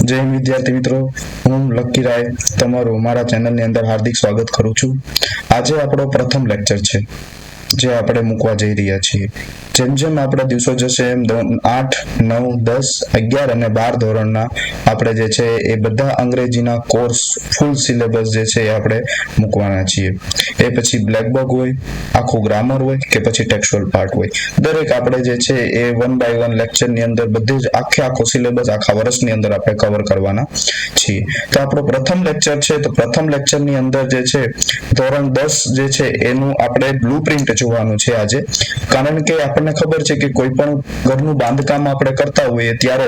જય હિન્દ વિદ્યાર્થી મિત્રો, હું લકી રાય તમારું મારા ચેનલની અંદર હાર્દિક સ્વાગત કરું છું। આજે આપણો પ્રથમ લેક્ચર છે જે આપણે મૂકવા જઈ રહ્યા છીએ। જેમ જેમ આપણે દિવસો જશે એમ 8, 9, 10, 11 અને 12 ધોરણના આપણે જે છે એ બધા અંગ્રેજીના કોર્સ ફૂલ સિલેબસ જે છે એ આપણે મૂકવાના છીએ। એ પછી બ્લેક બુક હોય, આખું ગ્રામર હોય કે પછી ટેક્સ્ચ્યુઅલ પાર્ટ હોય, દરેક આપણે જે છે એ 1 બાય 1 લેક્ચરની અંદર બધું જ આખો સિલેબસ આખા વર્ષની અંદર આપણે કવર કરવાના છીએ। તો આપણો પ્રથમ લેક્ચર છે, તો પ્રથમ લેક્ચરની અંદર જે છે ધોરણ 10 જે છે એનું આપણે બ્લુપ્રિન્ટ જોવાનું છે આજે। કારણ કે આપણને ખબર છે કે કોઈ પણ ઘરનું બાંધકામ આપણે કરતા હોઈએ ત્યારે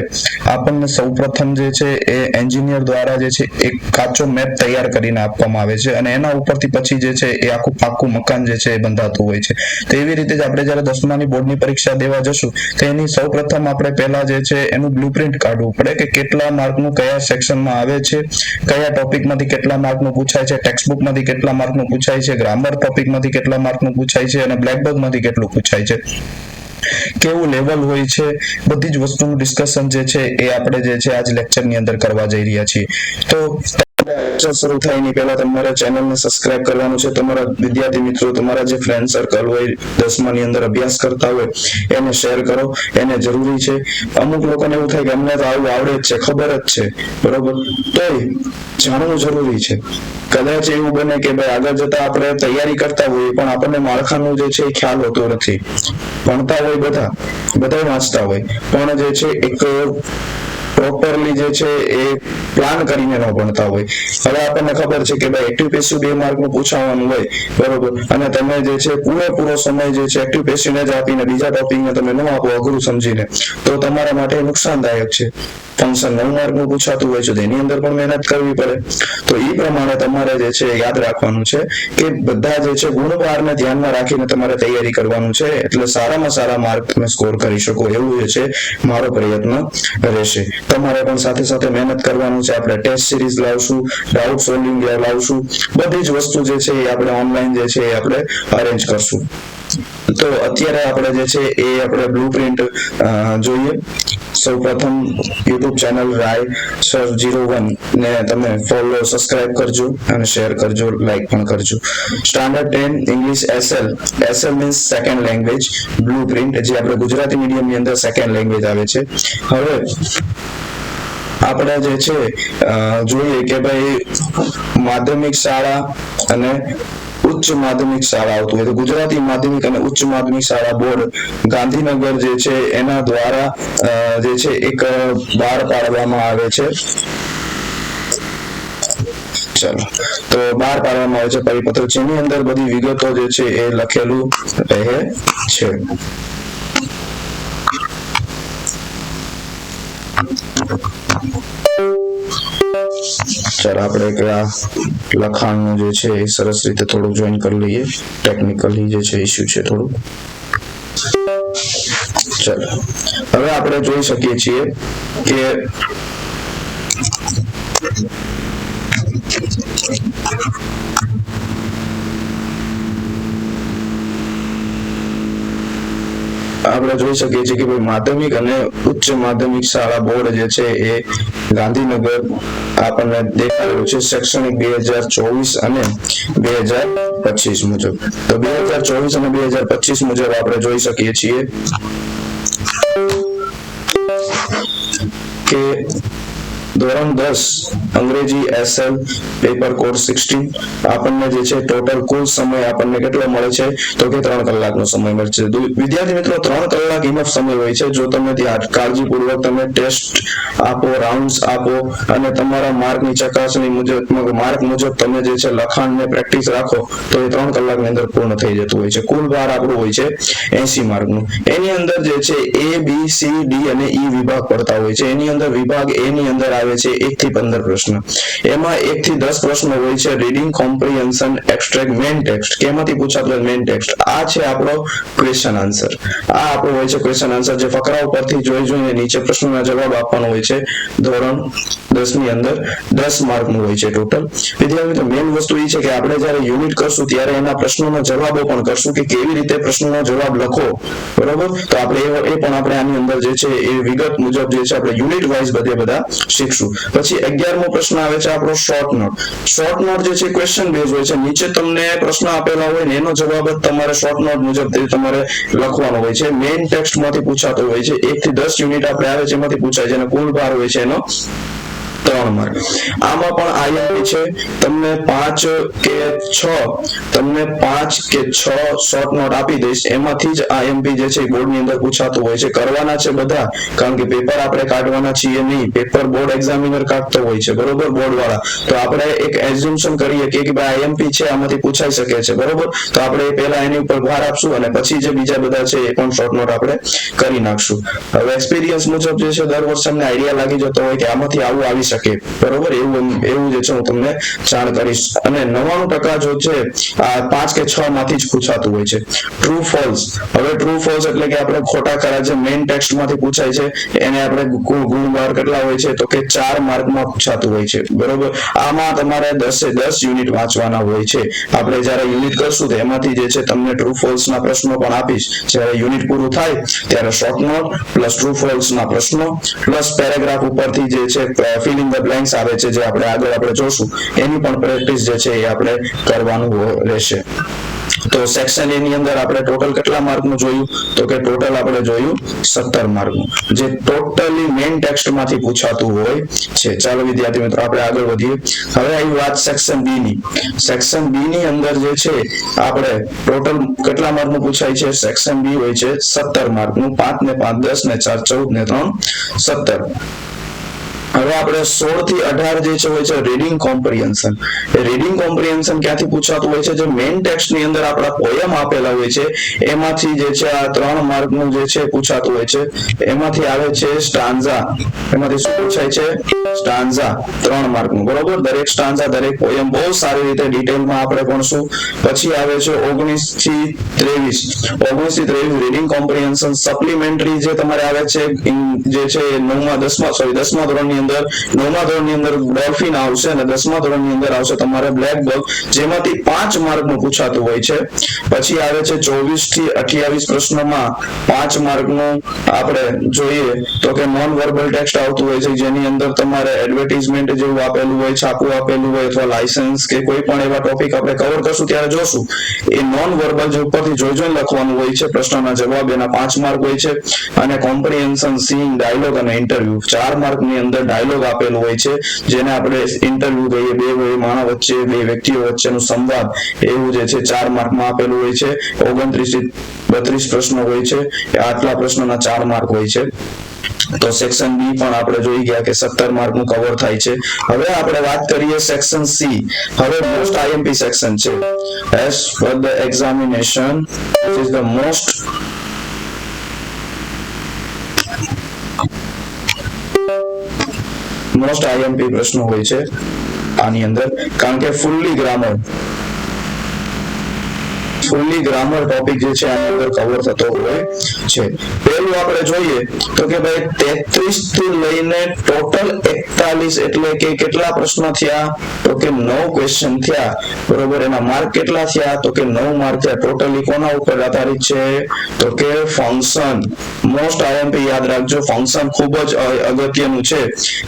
આપણને સૌપ્રથમ જે છે એ એન્જિનિયર દ્વારા જે છે એક કાચો મેપ તૈયાર કરીને આપવામાં આવે છે અને એના ઉપરથી પછી જે છે એ આખું પાક્કું મકાન જે છે એ બંધાતું હોય છે। તો એવી રીતે જ આપણે જ્યારે 10માની બોર્ડની પરીક્ષા દેવા જશું તો એની સૌપ્રથમ આપણે પહેલા જે છે એનું બ્લુપ્રિન્ટ કાઢવું પડે કે કેટલા માર્કનું કયા સેક્શનમાં આવે છે, કયા ટોપિકમાંથી કેટલા માર્કનું પૂછાય છે, ટેક્સ્ટ બુકમાંથી કેટલા માર્કનું પૂછાય છે, ગ્રામર ટોપિકમાંથી કેટલા માર્કનું પૂછાય છે અને બ્લેક બુકમાંથી કેટલું પૂછાય છે, કેવું લેવલ હોય છે, બધી જ વસ્તુનું ડિસ્કશન જે છે એ આપણે જે છે આજ લેક્ચરની અંદર કરવા જઈ રહ્યા છીએ। તો લેક્ચર શરૂ થાય એની પહેલા તમારે ચેનલને સબસ્ક્રાઇબ કરવાનું છે। તમારા વિદ્યાર્થી મિત્રો, તમારા જે ફ્રેન્ડ સર્કલ હોય 10માની અંદર અભ્યાસ કરતા હોય એને શેર કરો, એને જરૂરી છે। અમુક લોકોને એવું થાય કે અમને તો આવું આવડે જ છે, ખબર જ છે, બરોબર, તોય જાણવું જરૂરી છે। કદાચ એવું બને કે ભાઈ આગળ જતા આપણે તૈયારી કરતા હોઈએ પણ આપણને માળખાનું જે છે એ ખ્યાલ હોતો નથી। ભણતા હોય બધા વાંચતા હોય પણ જે છે એક પ્રોપરલી જે છે એ પ્લાન કરીને ન ભણતા હોય। હવે આપણને ખબર છે કે ભાઈ એક્ટિવ પેસિવ 2 માર્કનું પૂછાવાનું હોય, બરોબર, અને તમે જે છે પૂરેપૂરો સમય જે છે એક્ટિવ પેસિવને જ આપીને બીજા ટોપિકને તમે ન આપો અઘરું સમજીને તો તમારા માટે નુકસાનદાયક છે। ફંક્શન 9 માર્કનું પૂછાતું હોય છે તો એની અંદર પણ મહેનત કરવી પડે। તો એ પ્રમાણે તમારે જે છે યાદ રાખવાનું છે કે બધા જે છે ગુણભારને ધ્યાનમાં રાખીને તમારે તૈયારી કરવાનું છે, એટલે સારામાં સારા માર્ક તમે સ્કોર કરી શકો એવું જે છે મારો પ્રયત્ન રહેશે। તમારે પણ સાથે સાથે મહેનત કરવાનું છે। આપણે ટેસ્ટ સિરીઝ લાવશું, ડાઉટ સોલ્વિંગ લાવશું, બધી જ વસ્તુ જે છે એ આપણે ઓનલાઈન જે છે એ આપણે અરેન્જ કરશું। તો અત્યારે આપણે જે છે એ આપણે બ્લુપ્રિન્ટ જોઈએ। સૌપ્રથમ YouTube ચેનલ રાય સર 01 ને તમે ફોલો સબસ્ક્રાઇબ કરજો અને શેર કરજો, લાઈક પણ કરજો। Standard 10 English SL means second language blueprint, જે આપણે ગુજરાતી મીડિયમની અંદર સેકન્ડ લેંગ્વેજ આવે છે। હવે આપણે જે છે જોઈએ કે ભાઈ માધ્યમિક શાળા અને ઉચ્ચ માધ્યમિક શાળા આવતું હોય તો ગુજરાતી માધ્યમિક અને ઉચ્ચ માધ્યમિક શાળા બોર્ડ ગાંધીનગર જે છે એના દ્વારા જે છે એક બહાર પાડવામાં આવે છે। ચાલો, તો બહાર પાડવામાં આવે છે પરિપત્ર, જેની અંદર બધી વિગતો જે છે એ લખેલું રહે છે। ચાલો આપણે લખાણનું જે છે એ સરસ રીતે થોડું જોઈન કરી લઈએ। ટેકનિકલી જે છે ઇસ્યુ છે થોડું। ચાલો, હવે આપણે જોઈ શકીએ છીએ કે આપણે જોઈ શકીએ છીએ કે ભાઈ માધ્યમિક અને ઉચ્ચ માધ્યમિક શાળા બોર્ડ જે છે એ ગાંધીનગર આપણને દેખાડ્યું છે શૈક્ષણિક 2024 અને 2025 મુજબ। તો 2024 અને 2025 મુજબ આપણે જોઈ શકીએ છીએ કે ધોરણ 10 અંગ્રેજી SL પેપર કોડ 16 આપણને જે છે ટોટલ કુલ સમય આપણને કેટલો મળે છે તો કે 3 કલાકનો સમય મળે છે। વિદ્યાર્થી મિત્રો, 3 કલાક ઇનફ સમય હોય છે જો તમે ત્યાં કાળજીપૂર્વક તમે ટેસ્ટ આપો, રાઉન્ડ્સ આપો અને તમારા માર્કની ચકાસણી મુજબ તમે જે છે લખાણને પ્રેક્ટિસ રાખો તો એ 3 કલાકની અંદર પૂર્ણ થઈ જતું હોય છે। કુલ ભાર આપણું હોય છે 80 માર્કનું। એની અંદર જે છે A, B, C, D અને E વિભાગ પડતા હોય છે। એની અંદર વિભાગ A ની અંદર આવે છે 1 થી 15 પ્રશ્ન, એમાં 1 થી 10 પ્રશ્નો હોય છે reading comprehension extract main text, કેમાંથી પૂછાતું મેઇન ટેક્સ્ટ, આ છે આપણો ક્વેશ્ચન આન્સર। આ આપણો હોય છે ક્વેશ્ચન આન્સર જે ફકરા ઉપરથી જોઈને નીચે પ્રશ્નોના જવાબ આપવાનો હોય છે ધોરણ 10 ની અંદર 10 માર્કનું હોય છે ટોટલ. વિદ્યાર્થી મિત્રો મેઇન વસ્તુ એ છે કે આપણે જ્યારે યુનિટ કરશું ત્યારે એના પ્રશ્નોના જવાબો પણ કરશું કે કેવી રીતે પ્રશ્નોનો જવાબ લખો, બરોબર. તો આપણે એ પણ આપણે આની અંદર જે છે એ વિગત મુજબ જે છે આપણે યુનિટ વાઇઝ બધા શીખશું. પછી 11મો પ્રશ્ન આવે છે આપણો શોર્ટ નોટ. શોર્ટ નોટ જે છે ક્વેશ્ચન બેઝ હોય છે. નીચે તમને પ્રશ્ન આપેલા હોય ને એનો જવાબ જ તમારે શોર્ટ નોટ મુજબ તમારે લખવાનો હોય છે. મેઇન ટેક્સ્ટમાંથી પૂછાતો હોય છે. 1 થી 10 યુનિટ આપણે આવે છે એમાંથી પૂછાય છે અને કુલ ભાર હોય છે એનો 3 માર્ક. આમાં પણ આઈએમપી છે. તમને 5 કે 6 શોર્ટ નોટ આપી દઈશ. એમાંથી જ આઈએમપી જે છે બોર્ડની અંદર પૂછાતું હોય છે. કરવાના છે બધા, કારણ કે પેપર આપણે કાઢવાના છીએ નહીં. પેપર બોર્ડ એક્ઝામિનર કાઢતો હોય છે, બરોબર, બોર્ડ વાળા. તો આપણે એક એઝ્યુમ્પશન કરીએ કે ભાઈ આઈએમપી છે, આમાંથી પૂછાઈ શકે છે, બરોબર. તો આપણે પહેલા એની ઉપર ભાર આપશું અને પછી જે બીજા બધા છે એ પણ શોર્ટ નોટ આપણે કરી નાખશું. હવે એક્સપિરિયન્સ મુજબ જે છે દર વર્ષે અમને આઈડિયા લાગી જતો હોય કે આમાંથી આવું આવી શકે, બરોબર. એવું જે છે હું તમને જાણ કરીશ. અને 99% જો છે આ 5 કે 6 માંથી જ પૂછાતું હોય છે. True false. હવે ટ્રુ ફોલ્સ એટલે કે આપણે ખોટા ખરા જે મેઇન ટેક્સ્ટ માંથી પૂછાય છે એને આપણે ગુણ ભાર કેટલા હોય છે તો કે 4 માર્કમાં પૂછાતું હોય છે, બરોબર. આમાં તમારે 10 યુનિટ વાંચવાના હોય છે. આપણે જ્યારે યુનિટ કરશું તો એમાંથી જે છે તમને ટ્રુ ફોલ્સ ના પ્રશ્નો પણ આપીશ. જ્યારે યુનિટ પૂરું થાય ત્યારે short note plus true false ના પ્રશ્નો પ્લસ પેરેગ્રાફ ઉપરથી જે છે ફિલ ઇન ધ બ્લેન્ક્સ આવે છે જે આપણે જોશું એની પણ પ્રેક્ટિસ જે છે એ આપણે કરવાનું રહેશે. તો સેક્શન એ ની અંદર આપણે ટોટલ કેટલા માર્કનું જોયું તો કે ટોટલ આપણે જોયું 17 માર્કનું, જે ટોટલી મેઇન ટેક્સ્ટમાંથી પૂછાતું હોય છે. ચાલો વિદ્યાર્થી મિત્રો આપણે આગળ વધીએ. હવે આવી વાત સેક્શન બી ની. સેક્શન બી ની અંદર જે છે આપણે ટોટલ કેટલા માર્કનું પૂછાય છે? સેક્શન બી હોય છે 17 માર્કનું. 5 ને 5 10 ને 4 14 ને 3 17. હવે આપણે 16 થી 18 જે છે હોય છે રીડિંગ કોમ્પ્રિહેન્શન. એ રીડિંગ કોમ્પ્રિહેન્શન ક્યાંથી પૂછાતું હોય છે? જે મેઇન ટેક્સ્ટ ની અંદર આપણા પોયમ આપેલા હોય છે એમાંથી જે છે આ 3 માર્કનું જે છે પૂછાતું હોય છે. એમાંથી આવે છે સ્ટાન્ઝા. એમાંથી શું પૂછાય છે? સ્ટાન્ઝા 3 માર્કનું, બરોબર. દરેક સ્ટાન્ઝા દરેક પોયમ બહુ સારી રીતે ડિટેલમાં આપણે ભણશું. પછી આવે છે 19 થી 23 રીડિંગ કોમ્પ્રિહેન્શન સપ્લિમેન્ટરી જે તમારે આવે છે જે છે 9મા 10મા ધોરણની અંદર 9મા ધોરણની અંદર ડોલ્ફિન આવશે અને 10મા ધોરણની અંદર આવશે તમારે બ્લેક બગ, જેમાંથી 5 માર્કનું પૂછાતું હોય છે. પછી આવે છે 24 થી 28 પ્રશ્નોમાં 5 માર્કનું આપણે જોઈએ તો કે નોન વર્બલ ટેક્સ્ટ આવતું હોય છે, જેની અંદર તમારે એડવર્ટાઇઝમેન્ટ જેવું આપેલું હોય, છાપું આપેલું હોય અથવા લાયસન્સ કે કોઈ પણ એવા ટોપિક આપણે કવર કરશું ત્યારે જોશું. એ નોન વર્બલ જે ઉપરથી જોઈ લખવાનું હોય છે. પ્રશ્નના જવાબ એના 5 માર્ક હોય છે. અને કોમ્પ્રિહેન્શન સીન, ડાયલોગ અને ઇન્ટરવ્યુ 4 માર્કની અંદર ડાયલોગ આપેલું હોય છે, જેને આપણે ઇન્ટરવ્યુ કહીએ. બે માણસ વચ્ચે, બે વ્યક્તિઓ વચ્ચેનો સંવાદ, એવું જે છે 4 માર્કમાં આપેલું હોય છે. 29 થી 32 પ્રશ્નો હોય છે. આટલા પ્રશ્નોના 4 માર્ક હોય છે. તો સેક્શન બી પણ આપણે જોઈ ગયા કે 17 માર્કનું કવર થાય છે. હવે આપણે વાત કરીએ સેક્શન સી. હવે મોસ્ટ આઈએમપી સેક્શન છે. As per the examination is the most IMP પ્રશ્નો હોય છે આની અંદર, કારણ કે ફૂલ્લી ગ્રામર ટોપિક જે છે આની અંદર કવર થતો હોય છે. પહેલું આપણે જોઈએ તો કે ભાઈ 33 થી લઈને ટોટલ 41 એટલે કે કેટલા પ્રશ્નો થયા તો કે 9 ક્વેશ્ચન થયા, બરોબર. એના માર્ક કેટલા થયા તો કે 9 માર્ક થયા. ટોટલી કોના ઉપર આધારિત છે તો કે ફંક્શન. મોસ્ટ આઈએમપી યાદ રાખજો, ફંક્શન ખૂબ જ અગત્યનું છે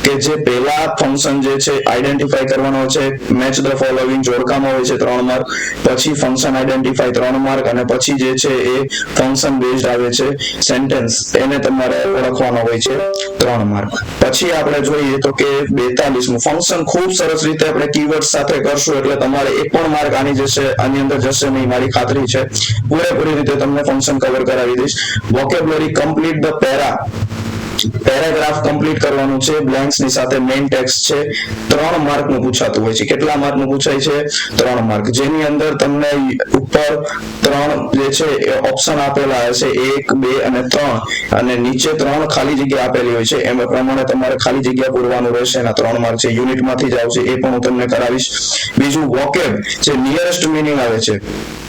કે જે પહેલા ફંક્શન જે છે આઈડેન્ટિફાઈ કરવાનો છે. મેચ ધ ફોલોવિંગ જોડકામાં હોય છે 3 માર્ક. પછી ફંક્શન આઈડેન્ટિફાઈ 3 માર્ક અને પછી જે છે એ ફંક્શન બેઝડ આવે છે સેન્ટેન્સ, એને તમારે ઓળખવાનો હોય છે 3 માર્ક. પછી આપણે જોઈએ તો કે 42મું ફંક્શન ખૂબ સરસ રીતે આપણે કીવર્ડ સાથે કરશું એટલે તમારે 1 પણ માર્ક આની અંદર જશે નહીં, મારી ખાતરી છે. પૂરેપૂરી રીતે તમને ફંક્શન કવર કરાવી દઈશ. Vocabulary complete the paragraph complete કરવાનું છે. બ્લેન્ક્સ ની સાથે મેઇન ટેક્સ્ટ છે. 3 માર્કનું પૂછાતું હોય છે. કેટલા માર્કનું પૂછાય છે? 3 માર્ક. જેની અંદર તમને ઉપર 3 જે છે એ ઓપ્શન આપેલા હશે 1 2 અને 3 અને નીચે 3 ખાલી જગ્યા આપેલી હોય છે. એમ પ્રમાણે તમારે ખાલી જગ્યા પૂરવાનું રહેશે. એના 3 માર્ક છે. યુનિટમાંથી જ આવશે, એ પણ હું તમને કરાવીશ. બીજું વોકેબ જે નિયરેસ્ટ મીનિંગ આવે છે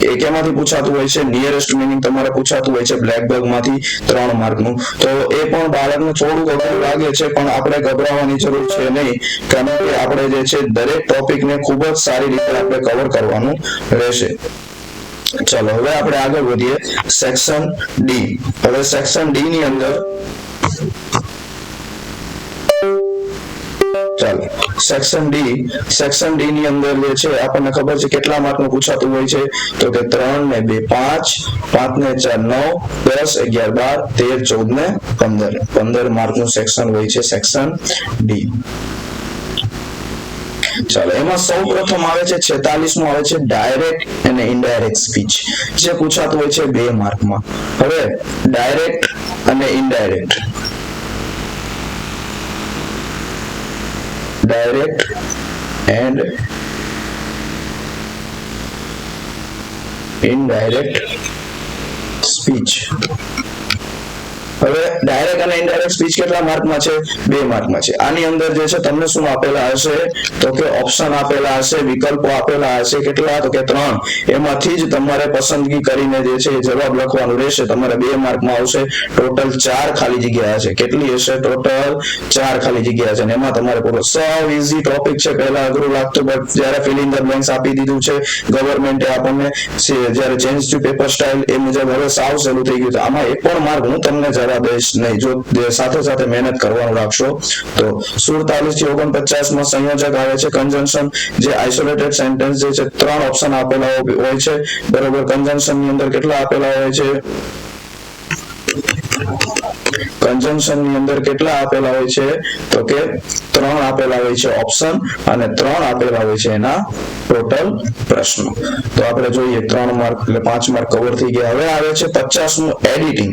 એ કેમાંથી પૂછાતું હોય છે? નિયરેસ્ટ મીનિંગ તમારે પૂછાતું હોય છે બ્લેક બગ માંથી 3 માર્કનું. તો એ પણ બાળક માર્કનું થોડું અઘરું લાગે છે પણ આપણે ગભરાવાની જરૂર છે નહીં, કારણ કે આપણે જે છે દરેક ટોપિકને ખૂબ જ સારી રીતે આપણે કવર કરવાનું રહેશે. ચલો હવે આપણે આગળ વધીએ સેક્શન ડી. હવે સેક્શન ડી ની અંદર ચાલો સેક્શન ડી ની અંદર જે છે આપણને ખબર છે કેટલા માર્કનું પૂછાતું હોય છે, તો કે 3 ને 2 5, 5 ને 4 9, 10 11 12 13 14 ને 15 માર્કનું સેક્શન હોય છે સેક્શન ડી. ચાલો એમાં સૌ પ્રથમ આવે છે 46 આવે છે ડાયરેક્ટ અને ઇનડાયરેક્ટ સ્પીચ, જે પૂછાતું હોય છે 2 માર્કમાં. હવે ડાયરેક્ટ અને indirect, direct and indirect speech. હવે ડાયરેક્ટ અને ઇનડાયરેક્ટ સ્પીચ કેટલા માર્કમાં છે? 2 માર્કમાં છે. આની અંદર જે છે તમને શું આપેલા હશે, તો કે ઓપ્શન આપેલા હશે, વિકલ્પો આપેલા હશે. કેટલા? તો કે 3. એમાંથી જ તમારે પસંદગી કરીને જે છે જવાબ લખવાનું રહેશે. તમારે 2 માર્કમાં આવશે. ટોટલ 4 ખાલી જગ્યા હશે. કેટલી હશે? ટોટલ 4 ખાલી જગ્યા છે. અને એમાં તમારે પૂરો સાવ ઈઝી ટોપિક છે. પહેલા અઘરું લાગતું, બટ જ્યારે ફિલ ઇન ધ બ્લેન્ક્સ આપી દીધું છે ગવર્મેન્ટે આપણને, જ્યારે ચેન્જ ટુ પેપર સ્ટાઇલ એ મુજબ હવે સાવ સહેલું થઈ ગયું છે. આમાં એક પણ માર્ક હું તમને નહીં, જો સાથે સાથે મહેનત કરવાનું રાખશો તો. 47 થી 49 માં સંયોજક આવે છે કન્જંક્શન, જે આઇસોલેટેડ સેન્ટેન્સ જે છે 3 ઓપ્શન આપેલા હોય છે. બરોબર, કન્જંક્શન ની અંદર કેટલા આપેલા હોય છે? કન્જંક્શન ની અંદર કેટલા આપેલા હોય છે? તો કે 3 આપેલા હોય છે ઓપ્શન અને 3 આપેલા હોય છે એના ટોટલ પ્રશ્નો. તો આપણે જોઈએ 3 માર્ક એટલે 5 માર્ક કવર થઈ ગયા. હવે આવે છે 50મું એડિટિંગ.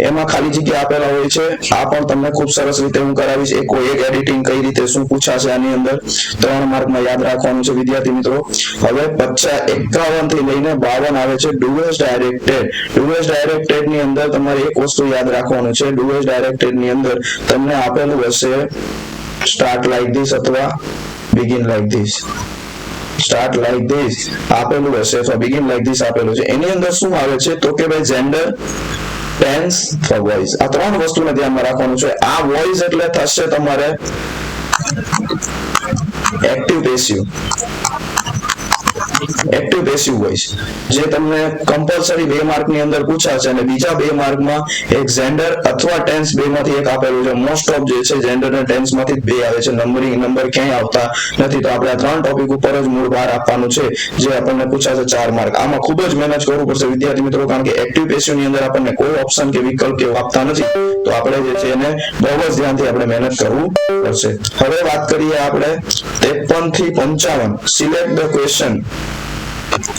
એમાં ખાલી જગ્યા આપેલા હોય છે. આ પણ તમને ખૂબ સરસ રીતે હું કરાવીશ. એક એડિટિંગ કઈ રીતે શું પૂછાશે આની અંદર 3 માર્કમાં યાદ રાખવાનું છે વિદ્યાર્થી મિત્રો. હવે 51 થી લઈને 52 આવે છે ડુએસ ડાયરેક્ટેડ. ડુએસ ડાયરેક્ટેડ ની અંદર તમારે એક વસ્તુ યાદ રાખવાનું છે. ડુએસ ડાયરેક્ટેડ ની અંદર તમને આપેલું હશે સ્ટાર્ટ લાઈક ધીસ અથવા begin like this. Start like this આપેલું હશે અથવા બિગિન લાઈક ધીસ આપેલું છે. એની અંદર શું આવે છે, તો કે ભાઈ જેન્ડર, ટેન્સ અથવા વોઇસ. આ 3 વસ્તુને ધ્યાનમાં રાખવાનું છે. આ વોઇસ એટલે થશે તમારે active passive. Active passive voice જે તમને કમ્પલસરી 2 માર્ક ની અંદર પૂછાશે, અને બીજા 2 માર્કમાં એક જેન્ડર અથવા ટેન્સ બેમાંથી એક આપેલું છે. મોસ્ટ ઓફ જે છે જેન્ડર અને ટેન્સ માંથી 2 આવે છે. નંબર ક્યાંય આવતા નથી. તો આપણે આ 3 ટોપિક ઉપર જ મૂળ ભાર આપવાનું છે, જે આપણને પૂછાશે 4 માર્ક. આમાં ખૂબ જ મહેનત કરવું પડશે વિદ્યાર્થી મિત્રો, કારણ કે એક્ટિવ પેસિવ ની અંદર આપણને કોઈ ઓપ્શન કે વિકલ્પ કે આપતા નથી. તો આપણે જે છે એને બહુ જ ધ્યાનથી આપણે મહેનત કરવું પડશે. હવે વાત કરીએ આપણે 53 થી 55 સિલેક્ટ ધ ક્વેશ્ચન.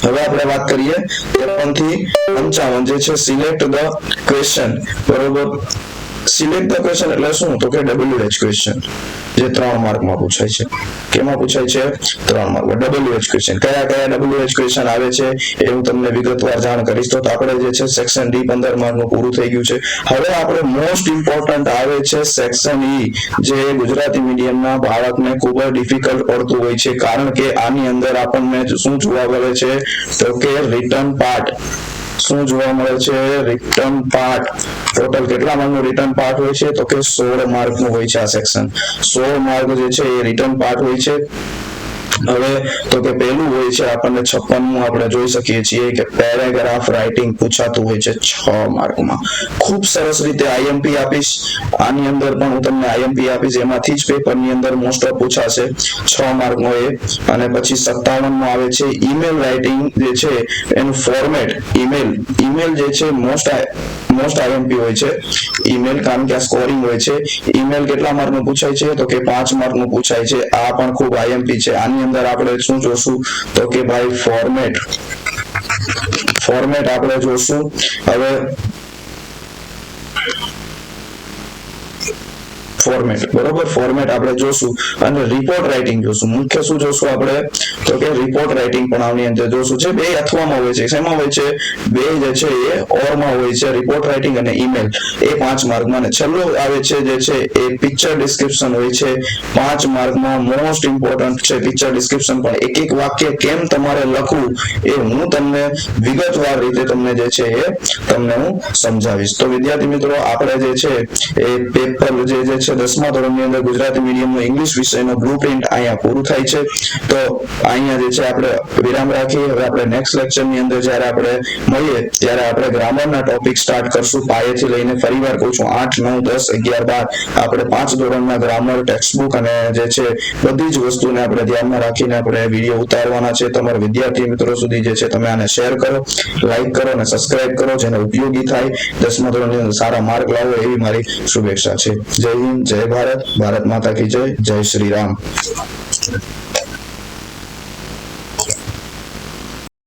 હવે આપણે વાત કરીએ 53 થી 55 જે છે સિલેક્ટ ધ ક્વેશ્ચન. બરોબર, સિલેક્ટ ધ ક્વેશ્ચન એટલે શું, તો કે WH ક્વેશ્ચન, જે 3 માર્કમાં પૂછાય છે. કેમાં પૂછાય છે? 3 માર્કમાં WH ક્વેશ્ચન. કયા WH ક્વેશ્ચન આવે છે એ હું તમને વિગતવાર જાણ કરીશ. તો આપણે જે છે સેક્શન ડી 15 માર્કનું પૂરું થઈ ગયું છે. હવે આપણે મોસ્ટ ઇમ્પોર્ટન્ટ આવે છે સેક્શન ઈ, જે ગુજરાતી મીડિયમના બાળકને ખૂબ જ ડિફિકલ્ટ પડતું હોય છે, કારણ કે આની અંદર આપણને શું જોવા મળે છે, તો કે રિટન પાર્ટ. શું જોવા મળે છે? Return part. ટોટલ કેટલા માર્કનું રિટન પાર્ટ હોય છે? તો કે 16 માર્કનું હોય છે આ સેક્શન. 16 માર્ક જે છે એ રિટન પાર્ટ હોય છે. હવે તો કે પહેલું હોય છે આપણને 56મું આપણે જોઈ શકીએ છીએ કે પેરેગ્રાફ રાઇટિંગ પૂછાતું હોય છે 6 માર્કમાં. ખૂબ સરસ રીતે આઈએમપી આપીશ. આની અંદર પણ હું તમને આઈએમપી આપીશ. એમાંથી જ પેપરની અંદર મોસ્ટ ઓફ પૂછાશે 6 માર્કનો એ. અને પછી 57માં આવે છે ઈમેલ રાઇટિંગ જે છે એનું ફોર્મેટ. ઈમેલ જે છે મોસ્ટ આઈએમપી હોય છે ઈમેલ, કારણ કે આ સ્કોરિંગ હોય છે. ઈમેલ કેટલા માર્કનું પૂછાય છે? તો કે 5 માર્કનું પૂછાય છે. આ પણ ખૂબ આઈએમપી છે. આની અંદર આપણે શું જોશું, તો કે ભાઈ ફોર્મેટ આપણે જોશું. હવે ફોર્મેટ, બરોબર, ફોર્મેટ આપણે જોશું અને રિપોર્ટ રાઇટિંગ જોશું. મુખ્ય શું જોશું આપણે, તો કે રિપોર્ટ રાઇટિંગ પણ આની અંદર જોશું. છે બે અથવામાં હોય છે, શેમાં હોય છે, બે જે છે એ ઓરમાં હોય છે, રિપોર્ટ રાઇટિંગ અને ઈમેલ, એ 5 માર્કમાં. અને છેલ્લું આવે છે જે છે એ પિક્ચર ડિસ્ક્રિપ્શન હોય છે 5 માર્કમાં. મોસ્ટ ઇમ્પોર્ટન્ટ છે પિક્ચર ડિસ્ક્રિપ્શન, પણ એક એક વાક્ય કેમ તમારે લખવું એ હું તમને વિગતવાર રીતે તમને જે છે એ તમને હું સમજાવીશ. તો વિદ્યાર્થી મિત્રો, આપણે જે છે એ પેપર જે છે 10મા ધોરણની અંદર ગુજરાતી મીડિયમનો ઇંગ્લિશ વિષયનો બ્લુપ્રિન્ટ અહીંયા પૂરું થાય છે. તો અહીંયા જે છે આપણે વિરામ રાખીએ. હવે આપણે નેક્સ્ટ લેક્ચરની અંદર જ્યારે આપણે મળીએ ત્યારે આપણે ગ્રામરના ટોપિક સ્ટાર્ટ કરશું પાયેથી લઈને. ફરીવાર કહું છું, 8, 9, 10, 11, 12 આપણે 5 ધોરણના ગ્રામર ટેક્સ્ટબુક અને જે છે બધી જ વસ્તુને આપણે ધ્યાનમાં રાખીને આપણે વિડીયો ઉતારવાના છે. તમારા વિદ્યાર્થી મિત્રો સુધી જે છે તમે આને શેર કરો, લાઈક કરો અને સબસ્ક્રાઇબ કરો, જેને ઉપયોગી થાય, 10મા ધોરણની અંદર સારા માર્ક લાવો એવી મારી શુભેચ્છા છે. જય હિન્દ, જય ભારત, ભારત માતા કી જય, જય શ્રી રામ.